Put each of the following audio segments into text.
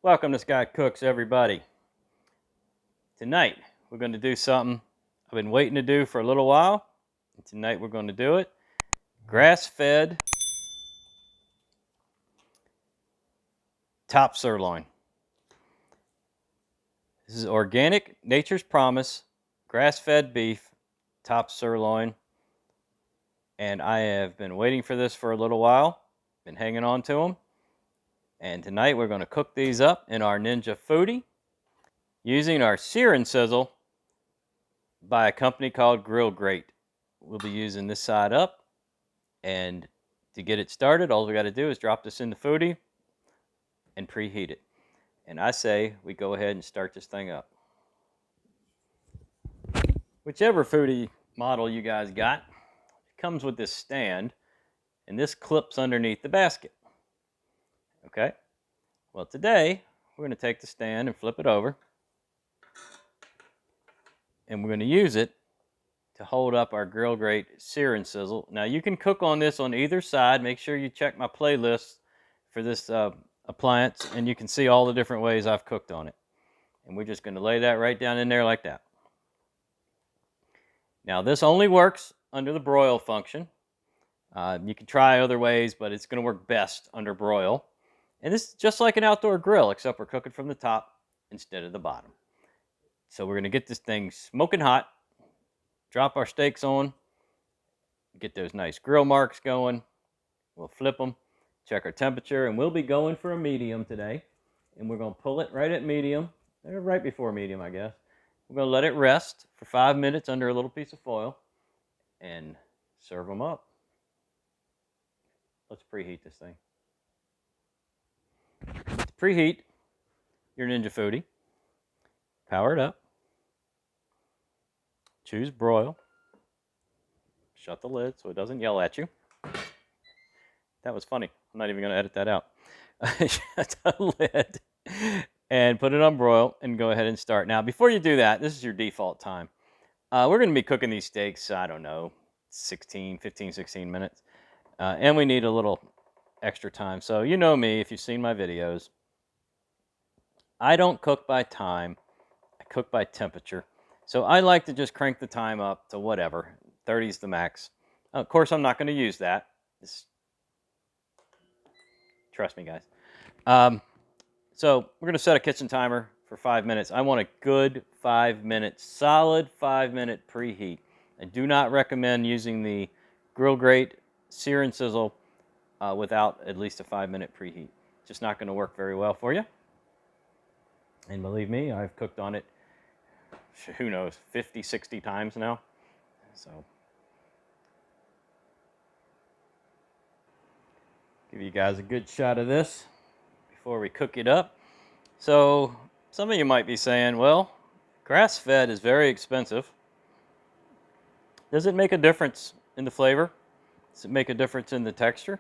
Welcome to Scott Cooks, everybody. Tonight, we're going to do something I've been waiting to do for a little while. And tonight, we're going to do it. Grass-fed top sirloin. This is organic, Nature's Promise, grass-fed beef, top sirloin. And I have been waiting for this for a little while. Been hanging on to them. And tonight, we're going to cook these up in our Ninja Foodi using our Sear'NSizzle by a company called GrillGrate. We'll be using this side up, and to get it started, all we got to do is drop this in the Foodi and preheat it. And I say we go ahead and start this thing up. Whichever Foodi model you guys got, it comes with this stand, and this clips underneath the basket. Okay? Well, today, we're going to take the stand and flip it over, and we're going to use it to hold up our GrillGrate Sear'NSizzle. Now, you can cook on this on either side. Make sure you check my playlist for this appliance, and you can see all the different ways I've cooked on it. And we're just going to lay that right down in there like that. Now, this only works under the broil function. You can try other ways, but it's going to work best under broil. And this is just like an outdoor grill, except we're cooking from the top instead of the bottom. So we're going to get this thing smoking hot, drop our steaks on, get those nice grill marks going. We'll flip them, check our temperature, and we'll be going for a medium today. And we're going to pull it right at medium, right before medium, I guess. We're going to let it rest for 5 minutes under a little piece of foil and serve them up. Let's preheat this thing. To preheat your Ninja Foodi, power it up. Choose broil. Shut the lid so it doesn't yell at you. That was funny. I'm not even going to edit that out. Shut the lid and put it on broil and go ahead and start. Now, before you do that, this is your default time. We're going to be cooking these steaks, I don't know, 15, 16 minutes. And we need a little extra time. So you know me, if you've seen my videos, I don't cook by time. I cook by temperature. So I like to just crank the time up to whatever. 30 is the max. Of course, I'm not going to use that. Trust me, guys. So we're going to set a kitchen timer for 5 minutes. I want a good 5 minutes, solid 5 minute preheat. I do not recommend using the GrillGrate Sear'NSizzle without at least a 5 minute preheat. It's just not going to work very well for you. And believe me, I've cooked on it, who knows, 50, 60 times now. So give you guys a good shot of this before we cook it up. So some of you might be saying, well, grass-fed is very expensive. Does it make a difference in the flavor? Does it make a difference in the texture?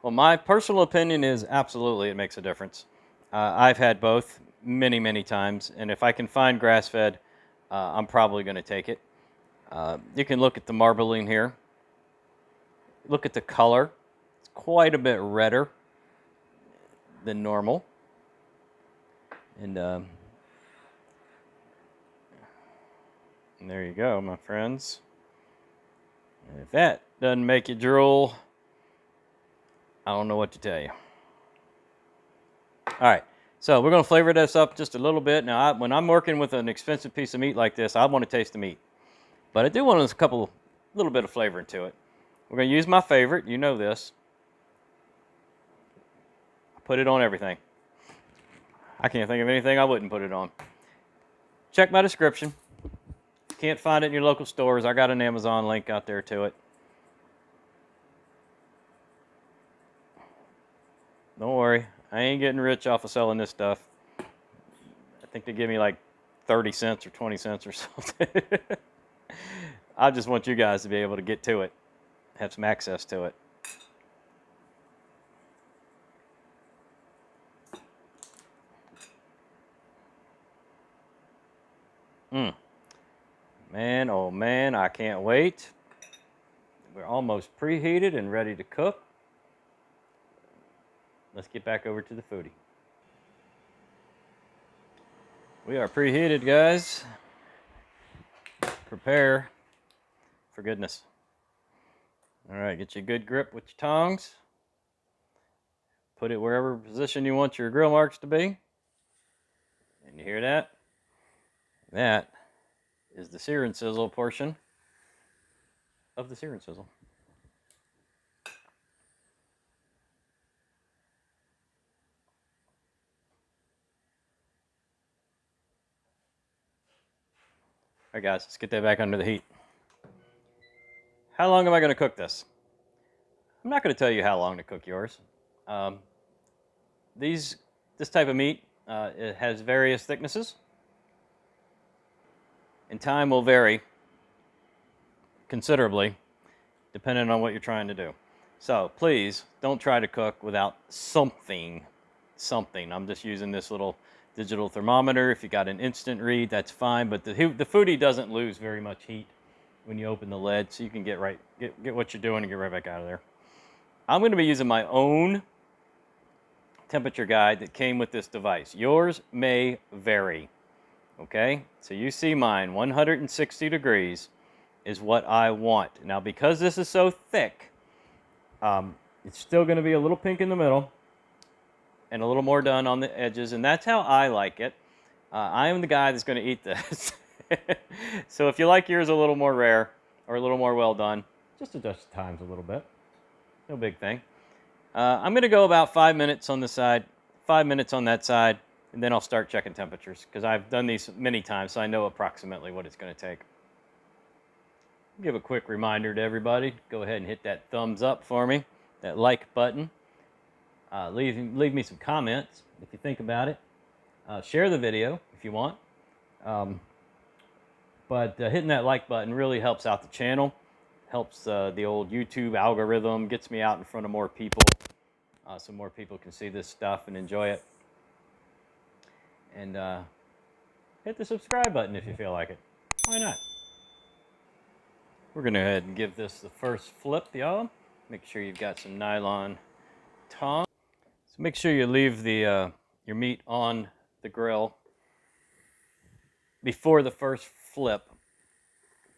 Well, my personal opinion is absolutely it makes a difference. I've had both many, many times, and if I can find grass-fed, I'm probably going to take it. You can look at the marbling here. Look at the color. It's quite a bit redder than normal. And there you go, my friends. And if that doesn't make you drool, I don't know what to tell you. All right, so we're going to flavor this up just a little bit. Now, when I'm working with an expensive piece of meat like this, I want to taste the meat. But I do want a little bit of flavor into it. We're going to use my favorite. You know this. I put it on everything. I can't think of anything I wouldn't put it on. Check my description. If you can't find it in your local stores, I got an Amazon link out there to it. Don't worry, I ain't getting rich off of selling this stuff. I think they give me like 30 cents or 20 cents or something. I just want you guys to be able to get to it, have some access to it. Man, oh man, I can't wait. We're almost preheated and ready to cook. Let's get back over to the Foodi. We are preheated, guys. Prepare for goodness. All right, get you a good grip with your tongs. Put it wherever position you want your grill marks to be. And you hear that? That is the Sear'NSizzle portion of the Sear'NSizzle. All right, guys, let's get that back under the heat. How long am I going to cook this? I'm not going to tell you how long to cook yours. This type of meat, it has various thicknesses, and time will vary considerably depending on what you're trying to do. So please don't try to cook without something. I'm just using this little digital thermometer. If you got an instant read, that's fine, but the Foodi doesn't lose very much heat when you open the lid, so you can get what you're doing and get right back out of there. I'm going to be using my own temperature guide that came with this device. Yours may vary, okay? So you see mine, 160 degrees is what I want. Now, because this is so thick, it's still going to be a little pink in the middle and a little more done on the edges, and that's how I like it. I am the guy that's going to eat this. So if you like yours a little more rare or a little more well done, just adjust the times a little bit. No big thing. I'm going to go about 5 minutes on this side, 5 minutes on that side, and then I'll start checking temperatures because I've done these many times, so I know approximately what it's going to take. Give a quick reminder to everybody. Go ahead and hit that thumbs up for me, that like button. Leave me some comments if you think about it. Share the video if you want. But hitting that like button really helps out the channel. Helps the old YouTube algorithm, gets me out in front of more people so more people can see this stuff and enjoy it. And hit the subscribe button if you feel like it. Why not? We're going to go ahead and give this the first flip, y'all. Make sure you've got some nylon tongs. So make sure you leave the your meat on the grill before the first flip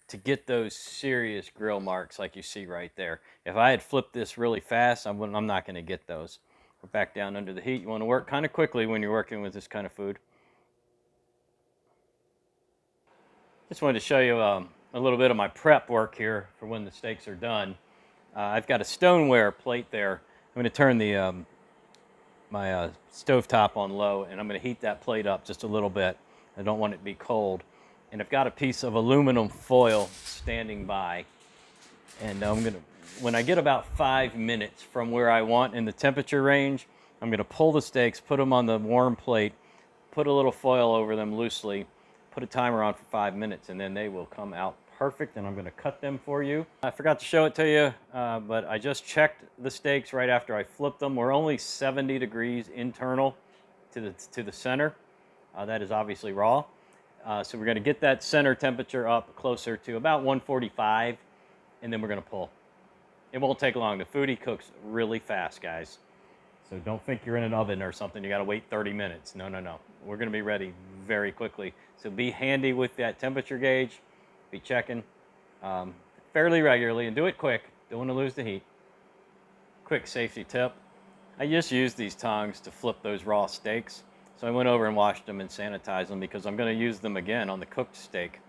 to get those serious grill marks like you see right there. If I had flipped this really fast, I'm not going to get those. We're back down under the heat. You want to work kind of quickly when you're working with this kind of food. Just wanted to show you a little bit of my prep work here for when the steaks are done. I've got a stoneware plate there. I'm going to turn the my stovetop on low, and I'm going to heat that plate up just a little bit. I don't want it to be cold. And I've got a piece of aluminum foil standing by. And I'm going to, when I get about 5 minutes from where I want in the temperature range, I'm going to pull the steaks, put them on the warm plate, put a little foil over them loosely, put a timer on for 5 minutes, and then they will come out perfect, and I'm going to cut them for you. I forgot to show it to you, but I just checked the steaks right after I flipped them. We're only 70 degrees internal to the center. That is obviously raw. So we're going to get that center temperature up closer to about 145, and then we're going to pull. It won't take long. The Foodi cooks really fast, guys. So don't think you're in an oven or something. You got to wait 30 minutes. No, no, no. We're going to be ready very quickly. So be handy with that temperature gauge. Be checking fairly regularly, and do it quick. Don't want to lose the heat. Quick safety tip. I just used these tongs to flip those raw steaks. So I went over and washed them and sanitized them because I'm going to use them again on the cooked steak.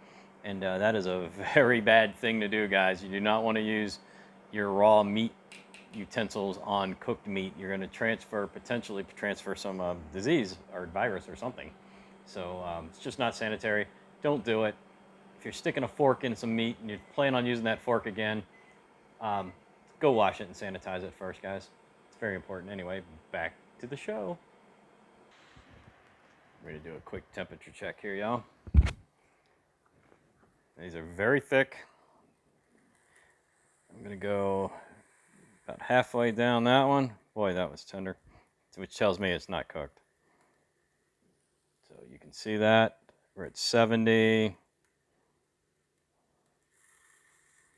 And that is a very bad thing to do, guys. You do not want to use your raw meat utensils on cooked meat. You're going to potentially transfer some disease or virus or something. So it's just not sanitary. Don't do it. If you're sticking a fork in some meat and you plan on using that fork again, go wash it and sanitize it first, guys. It's very important. Anyway, back to the show. Ready to do a quick temperature check here, y'all. These are very thick. I'm going to go about halfway down that one. Boy, that was tender, which tells me it's not cooked. So you can see that. We're at 70.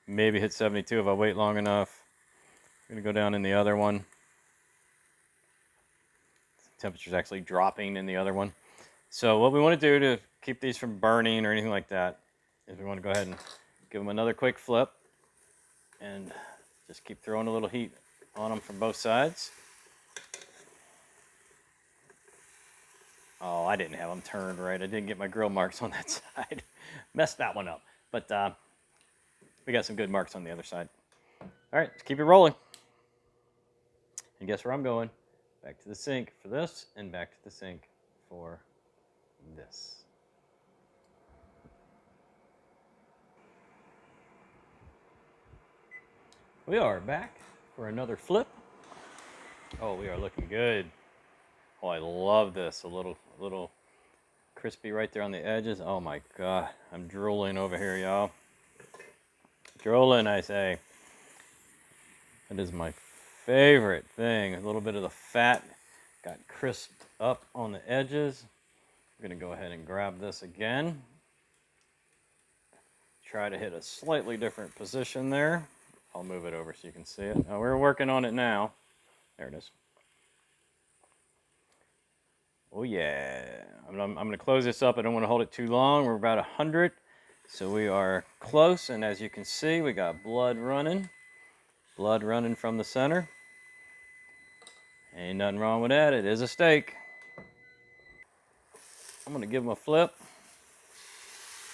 Maybe hit 72 if I wait long enough. I'm going to go down in the other one. The temperature's actually dropping in the other one. So what we want to do to keep these from burning or anything like that is we want to go ahead and give them another quick flip and just keep throwing a little heat on them from both sides. Oh, I didn't have them turned right. I didn't get my grill marks on that side. Messed that one up. But we got some good marks on the other side. All right, let's keep it rolling. And guess where I'm going? Back to the sink for this and back to the sink for this. We are back for another flip. Oh, we are looking good. Oh, I love this. A little crispy right there on the edges. Oh my God, I'm drooling over here, y'all. Drooling, I say. That is my favorite thing. A little bit of the fat got crisped up on the edges. I'm gonna go ahead and grab this again. Try to hit a slightly different position there. I'll move it over so you can see it. Now we're working on it now. There it is. Oh yeah. I'm going to close this up. I don't want to hold it too long. We're about 100. So we are close. And as you can see, we got blood running. Blood running from the center. Ain't nothing wrong with that. It is a steak. I'm going to give them a flip.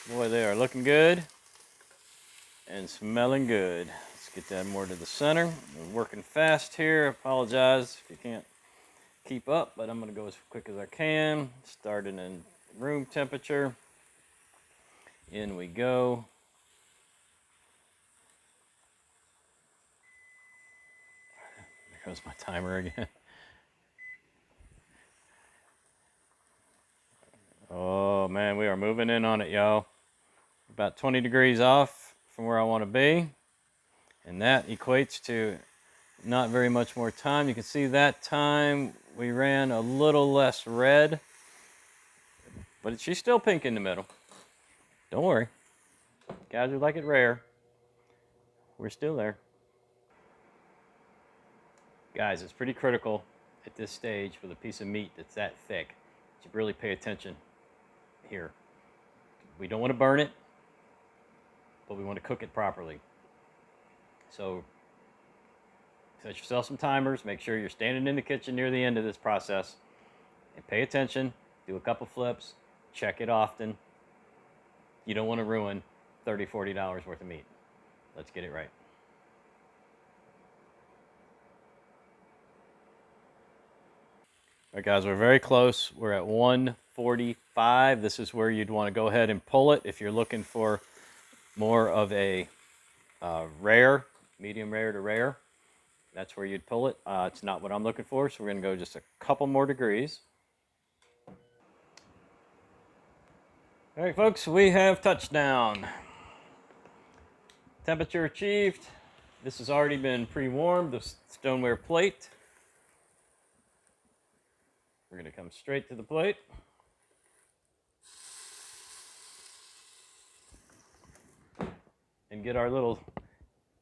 Boy, they are looking good and smelling good. Let's get that more to the center. We're working fast here. I apologize if you can't keep up, but I'm going to go as quick as I can. Starting in room temperature. In we go. There goes my timer again. Oh man, we are moving in on it, y'all. About 20 degrees off from where I want to be. And that equates to not very much more time. You can see that time we ran a little less red, but she's still pink in the middle. Don't worry. Guys who like it rare, we're still there. Guys, it's pretty critical at this stage with a piece of meat that's that thick to really pay attention here. We don't want to burn it, but we want to cook it properly. So set yourself some timers. Make sure you're standing in the kitchen near the end of this process and pay attention. Do a couple flips. Check it often. You don't want to ruin $30, $40 worth of meat. Let's get it right. All right, guys, we're very close. We're at 145. This is where you'd want to go ahead and pull it if you're looking for more of a rare, medium rare to rare. That's where you'd pull it. It's not what I'm looking for, so we're going to go just a couple more degrees. All right, folks, we have touchdown. Temperature achieved. This has already been pre-warmed, the stoneware plate. We're going to come straight to the plate. And get our little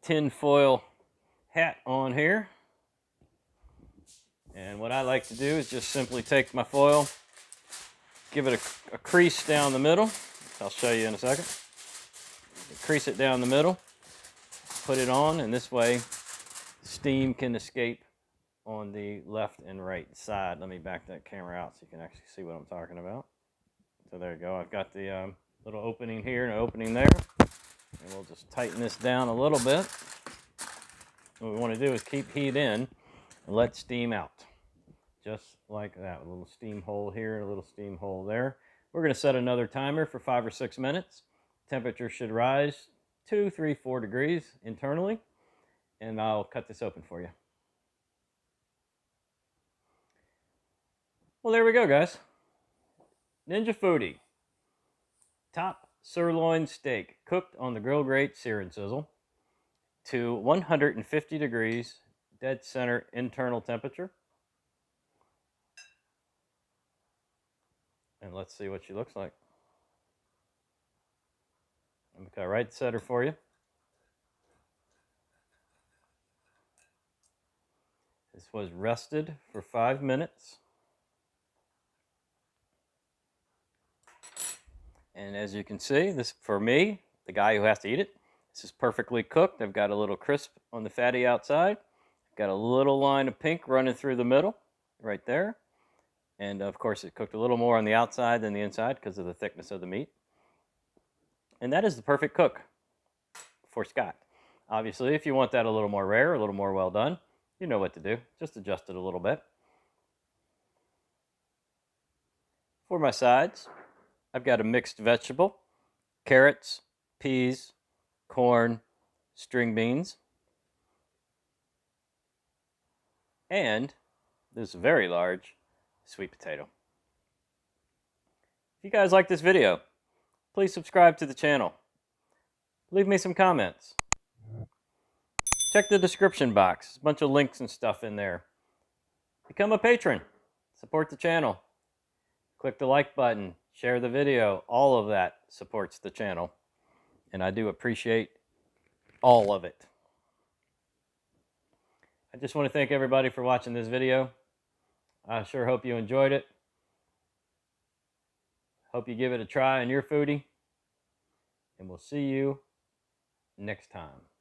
tin foil hat on here. And what I like to do is just simply take my foil, give it a crease down the middle. I'll show you in a second. Crease it down the middle, put it on, and this way steam can escape on the left and right side. Let me back that camera out so you can actually see what I'm talking about. So there you go. I've got the little opening here and an opening there. And we'll just tighten this down a little bit. What we want to do is keep heat in and let steam out. Just like that, with a little steam hole here and a little steam hole there. We're going to set another timer for 5 or 6 minutes. Temperature should rise 2, 3, 4 degrees internally. And I'll cut this open for you. Well, there we go, guys. Ninja Foodi. Top sirloin steak cooked on the GrillGrate Sear'NSizzle to 150 degrees, dead center internal temperature. And let's see what she looks like. I'm going to cut right center for you. This was rested for 5 minutes. And as you can see, this, for me, the guy who has to eat it, this is perfectly cooked. I've got a little crisp on the fatty outside. Got a little line of pink running through the middle, right there. And of course, it cooked a little more on the outside than the inside because of the thickness of the meat. And that is the perfect cook for Scott. Obviously, if you want that a little more rare, a little more well done, you know what to do. Just adjust it a little bit. For my sides, I've got a mixed vegetable, carrots, peas, corn, string beans, and this very large sweet potato. If you guys like this video, please subscribe to the channel. Leave me some comments. Check the description box. There's a bunch of links and stuff in there. Become a patron. Support the channel. Click the like button. Share the video. All of that supports the channel. And I do appreciate all of it. I just want to thank everybody for watching this video. I sure hope you enjoyed it. Hope you give it a try on your foodie. And we'll see you next time.